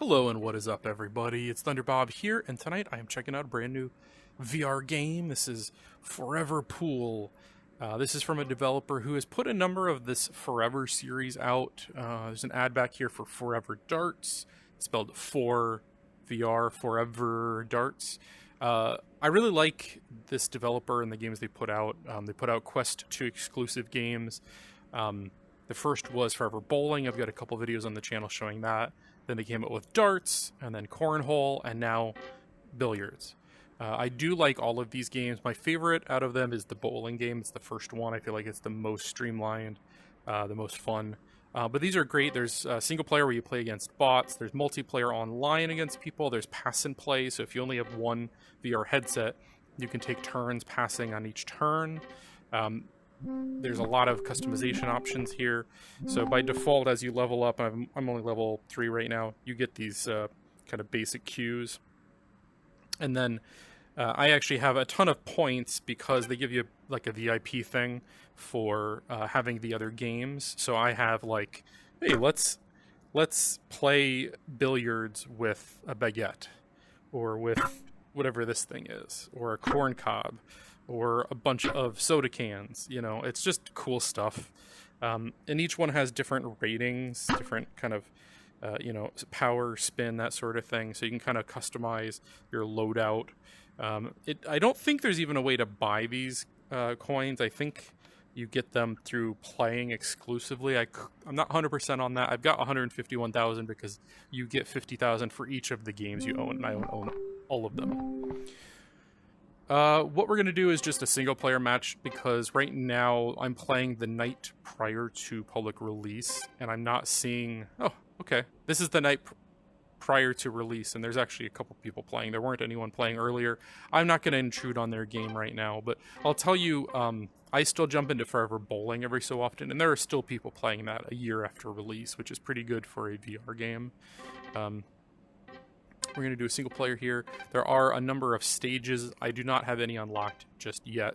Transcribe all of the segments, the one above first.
Hello and what is up, everybody? It's ThunderBob here, and tonight I am checking out a brand new VR game. This is ForeVR Pool. This is from a developer who has put a number of this Forever series out. There's an ad back here for Forever Darts, spelled ForeVR, Forever Darts. I really like this developer and the games they put out. They put out Quest 2 exclusive games. The first was Forever Bowling. I've got a couple videos on the channel showing that. Then they came out with Darts, and then Cornhole, and now Billiards. I do like all of these games. My favorite out of them is the bowling game. It's the first one. I feel like it's the most streamlined, the most fun. But these are great. There's single player where you play against bots. There's multiplayer online against people. There's pass and play. So if you only have one VR headset, you can take turns passing on each turn. There's a lot of customization options here. So by default, as you level up, I'm only level 3 right now, you get these kind of basic cues. And then I actually have a ton of points because they give you like a VIP thing for having the other games. So I have like, hey, let's play billiards with a baguette, or with whatever this thing is, or a corn cob, or a bunch of soda cans. You know, it's just cool stuff. And each one has different ratings, different kind of, power, spin, that sort of thing. So you can kind of customize your loadout. I don't think there's even a way to buy these coins. I think you get them through playing exclusively. I'm not 100% on that. I've got 151,000 because you get 50,000 for each of the games you own, and I own all of them. What we're going to do is just a single player match because right now I'm playing the night prior to public release, and I'm not seeing... Oh, okay. This is the night prior to release, and there's actually a couple people playing. There weren't anyone playing earlier. I'm not going to intrude on their game right now, but I'll tell you, I still jump into Forever Bowling every so often, and there are still people playing that a year after release, which is pretty good for a VR game. We're going to do a single player here. There are a number of stages. I do not have any unlocked just yet.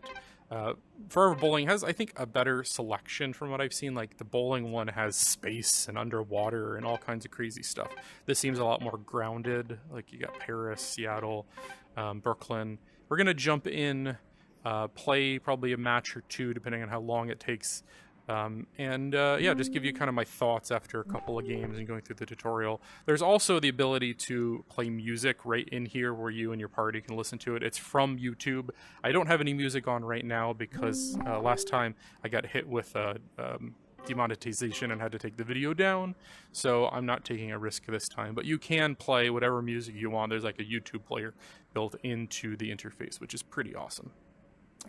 Forever Bowling has, I think, a better selection from what I've seen. Like, the bowling one has space and underwater and all kinds of crazy stuff. This seems a lot more grounded. Like, you got Paris, Seattle, Brooklyn. We're going to jump in, play probably a match or two, depending on how long it takes. Just give you kind of my thoughts after a couple of games and going through the tutorial. There's also the ability to play music right in here where you and your party can listen to it. It's from YouTube. I don't have any music on right now because last time I got hit with demonetization and had to take the video down, so I'm not taking a risk this time. But you can play whatever music you want. There's like a YouTube player built into the interface, which is pretty awesome.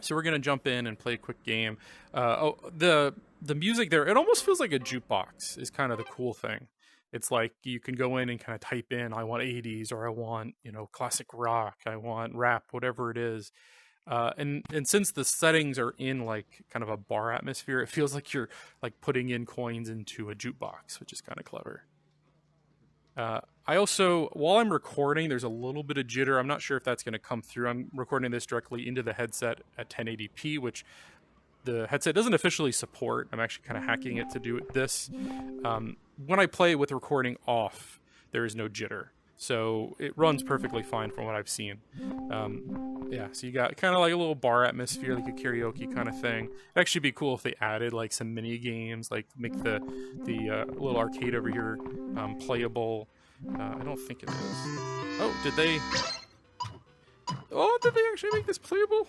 So we're going to jump in and play a quick game. The music there, it almost feels like a jukebox is kind of the cool thing. It's like you can go in and kind of type in, I want 80s, or I want, classic rock, I want rap, whatever it is. And since the settings are in like kind of a bar atmosphere, it feels like you're like putting in coins into a jukebox, which is kind of clever. I also, while I'm recording, there's a little bit of jitter. I'm not sure if that's going to come through. I'm recording this directly into the headset at 1080p, which the headset doesn't officially support. I'm actually kind of hacking it to do this. When I play with recording off, there is no jitter. So it runs perfectly fine from what I've seen. So you got kind of like a little bar atmosphere, like a karaoke kind of thing. It'd actually be cool if they added like some mini games, like make the little arcade over here playable. I don't think it is. Oh, did they actually make this playable?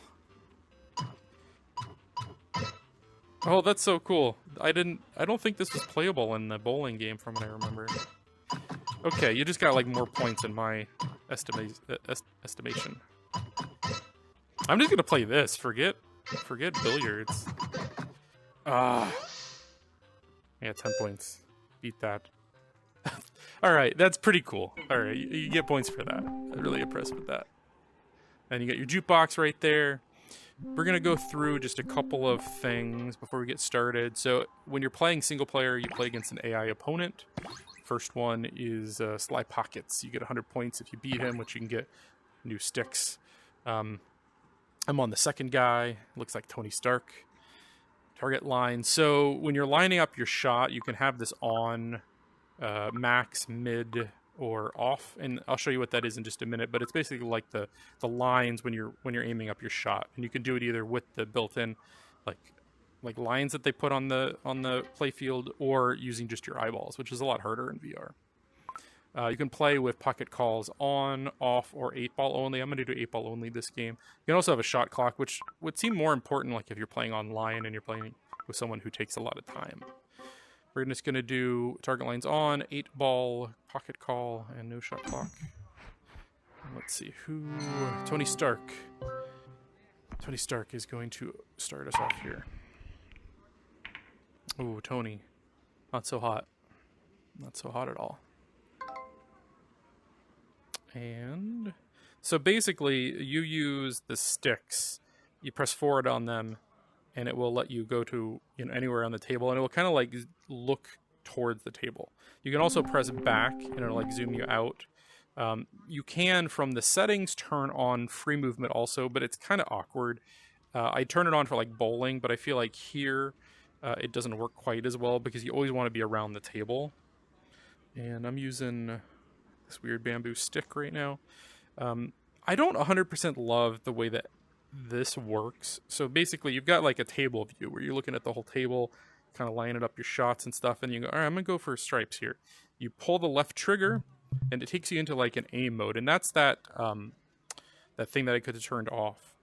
Oh, that's so cool. I don't think this was playable in the bowling game from what I remember. Okay, you just got like more points in my estimation. I'm just gonna play this. Forget billiards. Yeah, 10 points. Beat that. Alright, that's pretty cool. Alright, you get points for that. I'm really impressed with that. And you got your jukebox right there. We're going to go through just a couple of things before we get started. So when you're playing single player, you play against an AI opponent. First one is Sly Pockets. You get 100 points if you beat him, which you can get new sticks. I'm on the second guy. Looks like Tony Stark. Target line. So when you're lining up your shot, you can have this on max, mid, or off, and I'll show you what that is in just a minute. But it's basically like the lines when you're aiming up your shot, and you can do it either with the built-in like lines that they put on the playfield, or using just your eyeballs, which is a lot harder in VR. You can play with pocket calls on, off, or 8-ball only. I'm going to do 8-ball only this game. You can also have a shot clock, which would seem more important like if you're playing online and you're playing with someone who takes a lot of time. We're just going to do target lines on, 8-ball, pocket call, and no shot clock. And let's see who... Tony Stark. Tony Stark is going to start us off here. Ooh, Tony. Not so hot. Not so hot at all. And so basically you use the sticks, you press forward on them, and it will let you go to, you know, anywhere on the table, and it will kind of like look towards the table. You can also press back and it'll like zoom you out. You can, from the settings, turn on free movement also, but it's kind of awkward. I turn it on for like bowling, but I feel like here it doesn't work quite as well because you always want to be around the table. And I'm using this weird bamboo stick right now. I don't 100% love the way that this works. So basically you've got like a table view where you're looking at the whole table, kind of lining up your shots and stuff, and you go, all right, I'm gonna go for stripes here. You pull the left trigger and it takes you into like an aim mode, and that's that that thing that I could have turned off.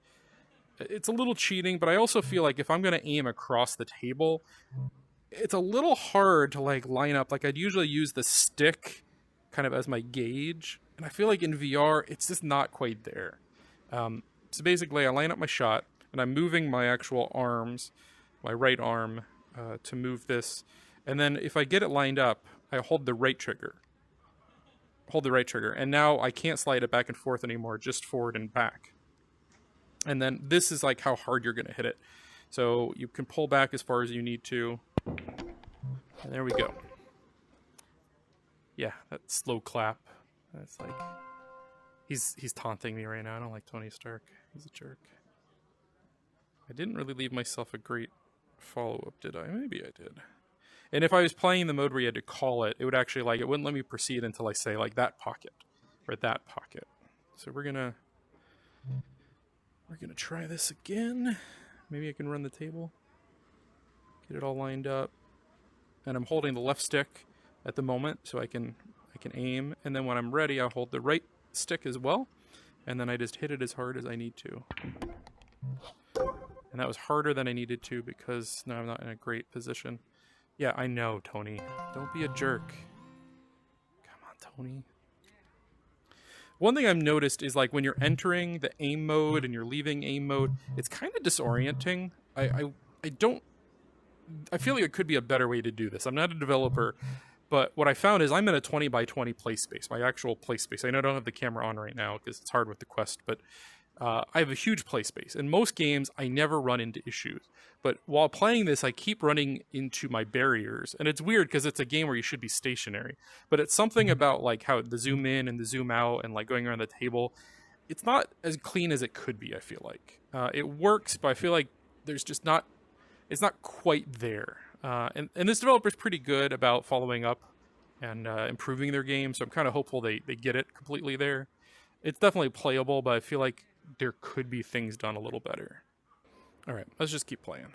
It's a little cheating, but I also feel like if I'm gonna aim across the table, it's a little hard to like line up. Like I'd usually use the stick kind of as my gauge, and I feel like in VR it's just not quite there. So basically I line up my shot and I'm moving my actual arms, my right arm, to move this, and then if I get it lined up, I hold the right trigger, and now I can't slide it back and forth anymore, just forward and back. And then this is like how hard you're gonna hit it. So you can pull back as far as you need to, and there we go. Yeah, that slow clap. That's like... He's taunting me right now. I don't like Tony Stark. He's a jerk. I didn't really leave myself a great follow-up, did I? Maybe I did. And if I was playing the mode where you had to call it, it would actually, like, it wouldn't let me proceed until I say, like, that pocket. Or that pocket. So we're gonna try this again. Maybe I can run the table. Get it all lined up. And I'm holding the left stick at the moment, so I can aim, and then when I'm ready, I'll hold the right stick as well, and then I just hit it as hard as I need to. And that was harder than I needed to because now I'm not in a great position. Yeah, I know, Tony. Don't be a jerk. Come on, Tony. One thing I've noticed is like when you're entering the aim mode and you're leaving aim mode, it's kind of disorienting. I feel like it could be a better way to do this. I'm not a developer, but what I found is I'm in a 20 by 20 play space, my actual play space. I know I don't have the camera on right now because it's hard with the Quest, but I have a huge play space. In most games, I never run into issues. But while playing this, I keep running into my barriers. And it's weird because it's a game where you should be stationary. But it's something about like how the zoom in and the zoom out and like going around the table. It's not as clean as it could be, I feel like. It works, but I feel like there's just not... It's not quite there. And this developer's pretty good about following up and improving their game, so I'm kind of hopeful they get it completely there. It's definitely playable, but I feel like there could be things done a little better. All right, let's just keep playing.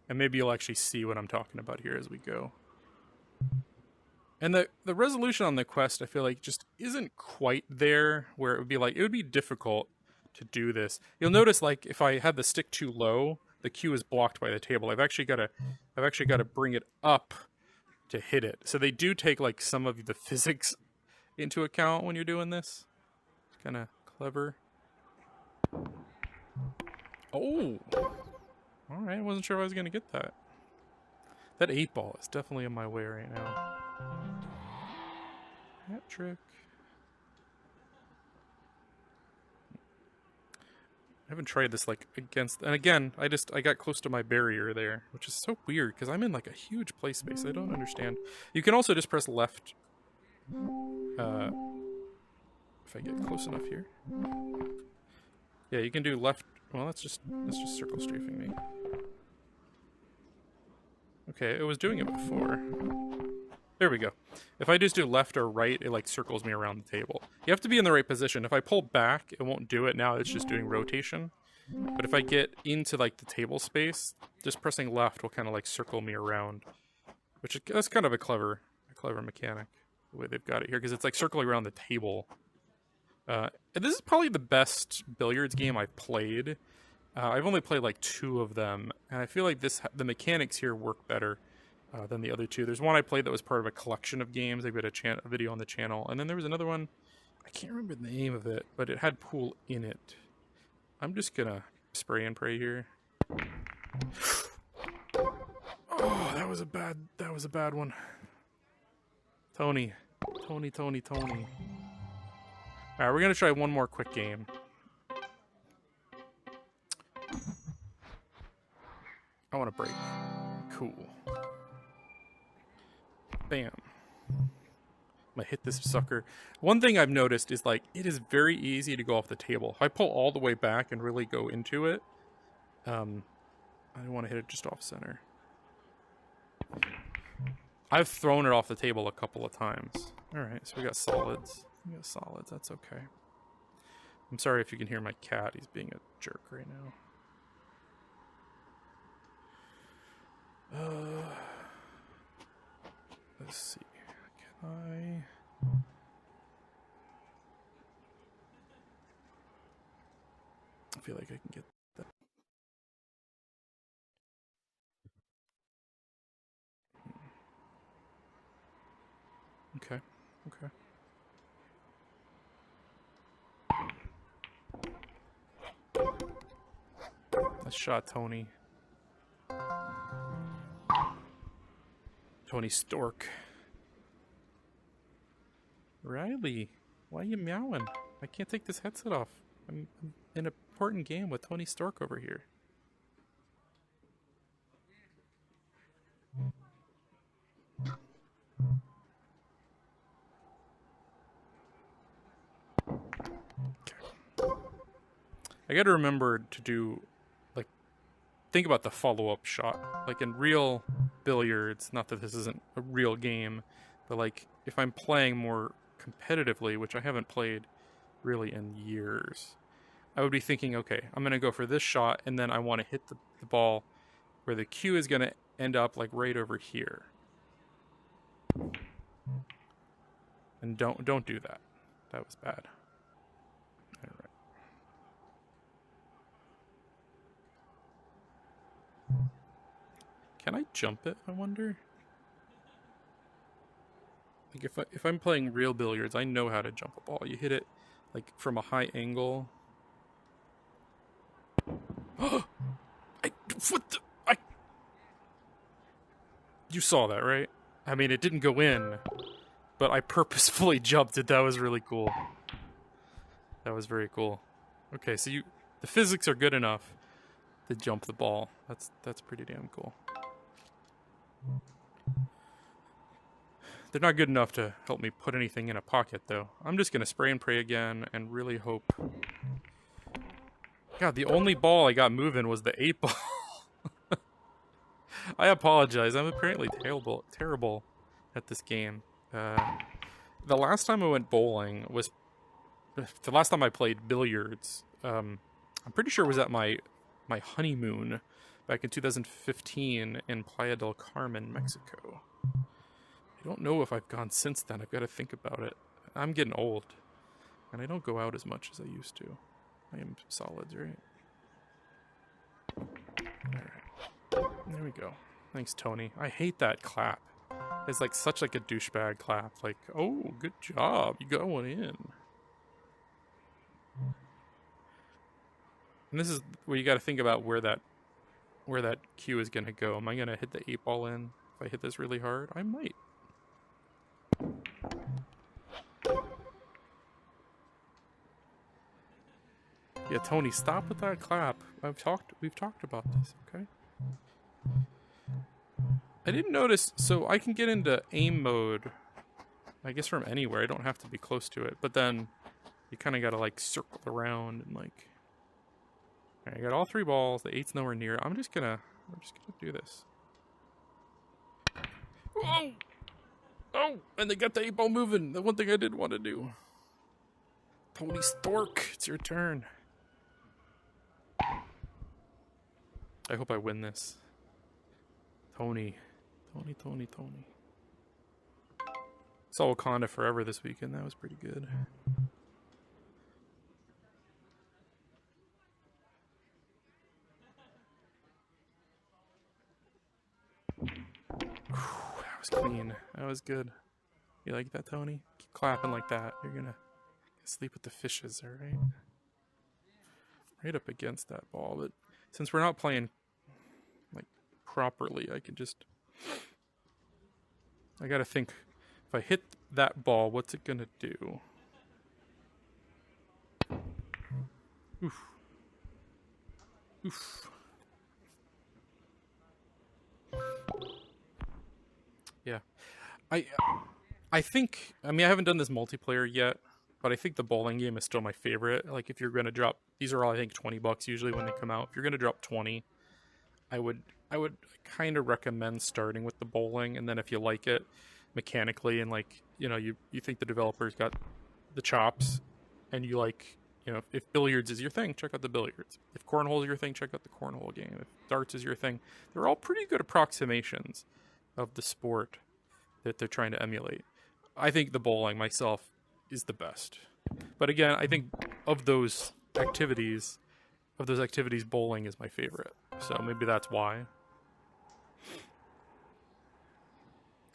And maybe you'll actually see what I'm talking about here as we go. And the resolution on the Quest, I feel like, just isn't quite there, where it would be like, it would be difficult to do this. You'll notice, like, if I had the stick too low, the cue is blocked by the table. I've actually got to bring it up to hit it. So they do take like some of the physics into account when you're doing this. It's kind of clever. Oh, all right. I wasn't sure if I was gonna get that. That 8-ball is definitely in my way right now. Hat trick. I haven't tried this like against, and again, I got close to my barrier there, which is so weird because I'm in like a huge play space. I don't understand. You can also just press left. If I get close enough here. Yeah, you can do left. Well, that's just circle strafing me. Okay, it was doing it before. There we go. If I just do left or right, it like circles me around the table. You have to be in the right position. If I pull back, it won't do it. Now it's just doing rotation. But if I get into like the table space, just pressing left will kind of like circle me around. Which that's kind of a clever mechanic, the way they've got it here, because it's like circling around the table. And this is probably the best billiards game I've played. I've only played like 2 of them, and I feel like the mechanics here work better than the other 2. There's one I played that was part of a collection of games. They've got a video on the channel, and then there was another one. I can't remember the name of it, but it had pool in it. I'm just gonna spray and pray here. Oh, that was a bad one. Tony. Alright, we're gonna try one more quick game. I want to break. Cool. Bam. I'm gonna hit this sucker. One thing I've noticed is like it is very easy to go off the table. If I pull all the way back and really go into it, I don't want to hit it just off center. I've thrown it off the table a couple of times. Alright, so we got solids. That's okay. I'm sorry if you can hear my cat. He's being a jerk right now. Let's see. Can I feel like I can get that. Okay. Nice shot, Tony. Tony Stork. Riley, why are you meowing? I can't take this headset off. I'm in an important game with Tony Stork over here. Okay. I gotta remember to do, like, think about the follow-up shot. Like in real billiards, not that this isn't a real game, but like, if I'm playing more competitively, which I haven't played really in years, I would be thinking, okay, I'm going to go for this shot, and then I want to hit the ball where the cue is going to end up like right over here. And don't do that. That was bad. All right. Can I jump it, I wonder? Like if I'm playing real billiards, I know how to jump a ball. You hit it like from a high angle. You saw that, right? I mean, it didn't go in, but I purposefully jumped it. That was really cool. That was very cool. Okay, so the physics are good enough to jump the ball. That's pretty damn cool. They're not good enough to help me put anything in a pocket, though. I'm just gonna spray and pray again and really hope. God, the only ball I got moving was the 8-ball. I apologize. I'm apparently terrible at this game. The last time I went bowling was the last time I played billiards. I'm pretty sure it was at my honeymoon back in 2015 in Playa del Carmen, Mexico. I don't know if I've gone since then. I've got to think about it. I'm getting old, and I don't go out as much as I used to. I am solids, right? Alright. There we go. Thanks, Tony. I hate that clap. It's like such like a douchebag clap. Like, oh, good job. You got one in. And this is where you got to think about where that cue is going to go. Am I going to hit the 8-ball in? If I hit this really hard, I might. Yeah, Tony, stop with that clap. We've talked about this, okay? I didn't notice, so I can get into aim mode, I guess from anywhere. I don't have to be close to it, but then you kind of got to like circle around and like. Alright, I got all 3 balls. The 8's nowhere near. I'm just gonna do this. Whoa! Oh, and they got the 8-ball moving. The one thing I did want to do. Tony Stork, it's your turn. I hope I win this. Tony. Saw Wakanda Forever this weekend. That was pretty good. That was clean. That was good. You like that, Tony? Keep clapping like that. You're gonna sleep with the fishes, alright? Right up against that ball, but since we're not playing like properly, I can just... I gotta think, if I hit that ball, what's it gonna do? Oof. Oof. Yeah. I think, I mean, I haven't done this multiplayer yet, but I think the bowling game is still my favorite. Like, if you're gonna drop, these are all, I think, $20 usually when they come out. If you're gonna drop 20, I would kind of recommend starting with the bowling, and then if you like it mechanically and, like, you know, you think the developer's got the chops, and you like, you know, if billiards is your thing, check out the billiards. If cornhole is your thing, check out the cornhole game. If darts is your thing, they're all pretty good approximations of the sport that they're trying to emulate. I think the bowling myself is the best. But again, I think of those activities, bowling is my favorite. So maybe that's why.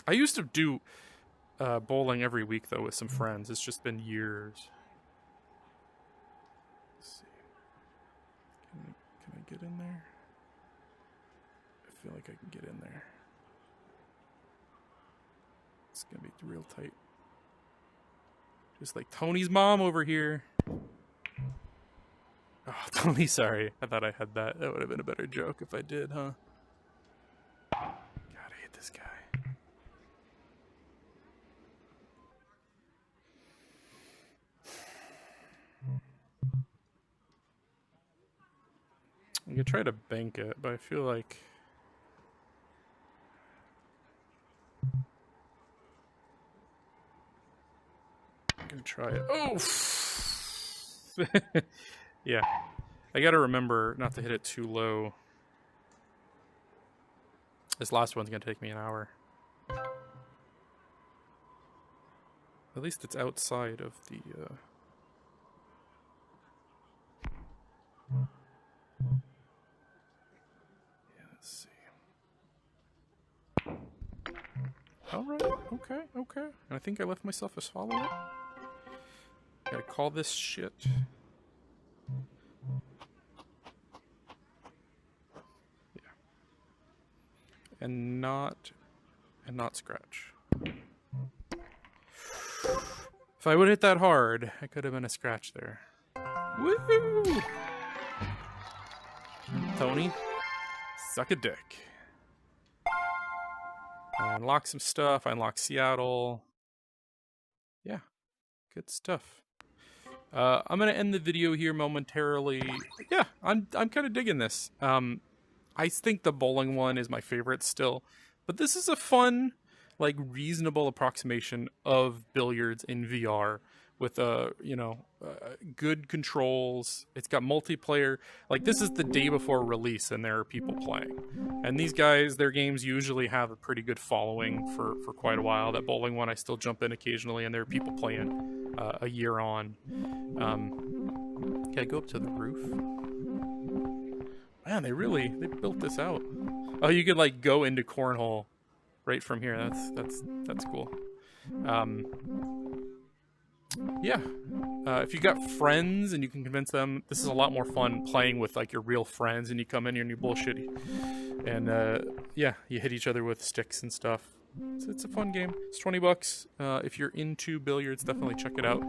I used to do bowling every week, though, with some friends. It's just been years. Let's see. Can I get in there? I feel like I can get in there. It's going to be real tight. Just like Tony's mom over here. Oh, Tony, sorry. I thought I had that. That would have been a better joke if I did, huh? God, I hate this guy. I'm gonna try to bank it, but I feel like... I'm gonna try it. Oh! Yeah. I gotta remember not to hit it too low. This last one's gonna take me an hour. At least it's outside of the... Yeah, let's see. Alright, okay. And I think I left myself a follow-up. Gotta call this shit. Yeah. And not scratch. If I would hit that hard, I could have been a scratch there. Woohoo! Tony, suck a dick. I unlock some stuff. I unlock Seattle. Yeah, good stuff. I'm gonna end the video here momentarily. Yeah, I'm kind of digging this. I think the bowling one is my favorite still, but this is a fun, like, reasonable approximation of billiards in VR with good controls. It's got multiplayer. Like, this is the day before release and there are people playing, and these guys, their games usually have a pretty good following for quite a while. That bowling one, I still jump in occasionally, and there are people playing a year on. Can I go up to the roof? Man, they built this out. Oh, you could, like, go into cornhole right from here. That's cool. Yeah. If you got friends and you can convince them, this is a lot more fun playing with, like, your real friends, and you come in here and you bullshit, and yeah, you hit each other with sticks and stuff. It's a fun game. It's $20. If you're into billiards, definitely check it out.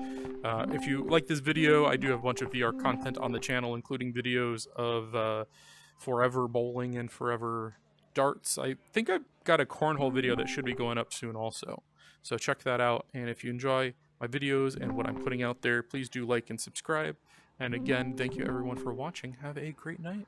If you like this video, I do have a bunch of VR content on the channel, including videos of Forever Bowling and Forever Darts. I think I've got a cornhole video that should be going up soon also. So check that out. And if you enjoy my videos and what I'm putting out there, please do like and subscribe. And again, thank you everyone for watching. Have a great night.